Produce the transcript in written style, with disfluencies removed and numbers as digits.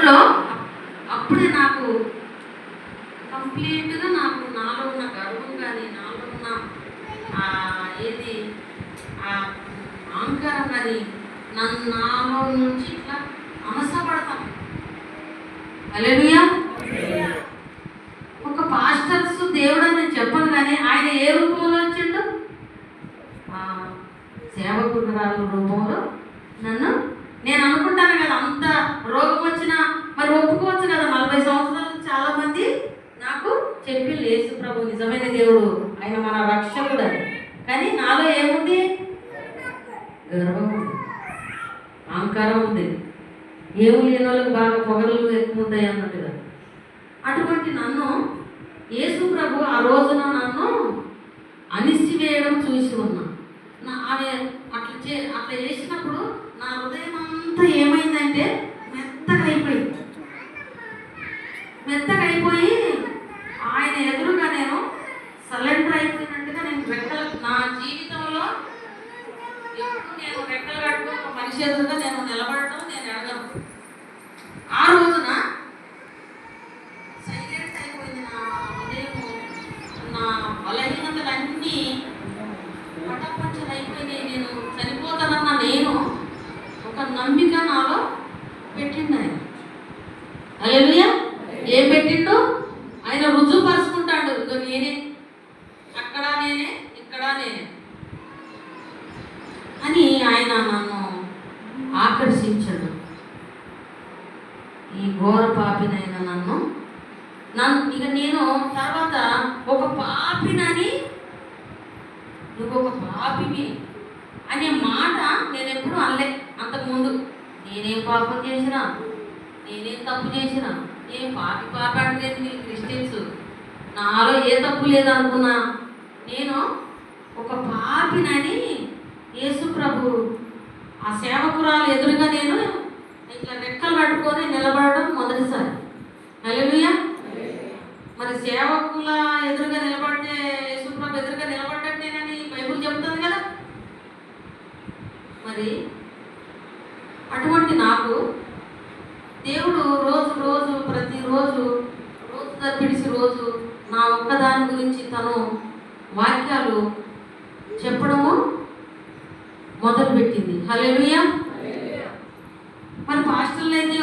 దేవుడిలో అప్పుడే నాకు కంప్లీట్గా నాలో ఉన్న గర్వం కానీ నాలో ఉన్న ఏది అహంకారం కానీ నాలో నుంచి ఇట్లా అనసపడతాను. హల్లెలూయా. ఒక పాస్టర్స్ దేవుడు అని నేను చెప్పను, కానీ ఆయన ఏ రూపంలో వచ్చిండు? సేవకురాలు రూపంలో నేను అనుకుంటాను కదా, అంత రోగం వచ్చినా మరి ఒప్పుకోవచ్చు కదా. 40 సంవత్సరాలు చాలా మంది నాకు చెప్పి యేసు ప్రభు నిజమైన దేవుడు, ఆయన మన రక్షకుడు అని. కానీ నాలో ఏముంది? గర్వం ఉంది, అహంకారం ఉంది. ఏమి లేని వాళ్ళకి బాగా పొగలు ఎక్కువ ఉంటాయి అన్నట్టుగా. అటువంటి నన్ను యేసు ప్రభు ఆ రోజున నన్ను అనిసివేయడం చూసి ఉన్నా. ఆమె అట్లా చేసినప్పుడు నా హృదయం అంతా ఏమైందంటే మెత్తగా అయిపోయి ఆయన ఎదురుగా నేను సరెండర్ అయిపోయినట్టుగా నా జీవితంలో ఎప్పుడు నేను రెక్కలు కట్టుకుని ఒక మనిషి ఎదురుగా నేను నిలబడటం నేను ఎడగను. ఆ రోజున సైలెంట్ అయిపోయింది నా హృదయం. నా బలహీనతలన్నీ పటాపంచలు అయిపోయినాయి. నేను చనిపోతానన్న నేను ఒక నమ్మిక నాలో పెట్టిండు ఆయన. హల్లెలూయా. ఏం పెట్టిండు? ఆయన రుజువుపరుచుకుంటాడు. నేనే, అక్కడ నేనే, ఇక్కడ నేనే అని ఆయన నన్ను ఆకర్షించాడు. ఈ ఘోర పాపినైనా నన్ను ఇక నేను తర్వాత ఒక పాపినని, నువ్వు ఒక పాపివి అనే మాట నేను ఎప్పుడు అనలే అంతకుముందు. నేనేం పాపం చేసినా, నేనేం తప్పు చేసినా, ఏం పాపి అంటే క్రిస్టియన్స్ నాలో ఏ తప్పు లేదనుకున్నా. నేను ఒక పాపినని యేసు ప్రభు ఆ సేవకురాలు ఎదురుగా నేను ఇట్లా రెక్కలు పట్టుకొని నిలబడడం మొదటిసారి. హల్లెలూయా. మరి సేవకుల ఎదురుగా నిలబడితే యేసు ప్రభు ఎదురుగా నిలబడ్డట్టేనని బైబిల్ చెప్తుంది కదా. మరి అటువంటి నాకు దేవుడు రోజు ప్రతిరోజు రోజు తప్పిడిసి రోజు నా ఒక్కదాని గురించి తను వాక్యాలు చెప్పడము మొదలుపెట్టింది. హల్లెలూయా. మరి పాస్టర్లు అయితే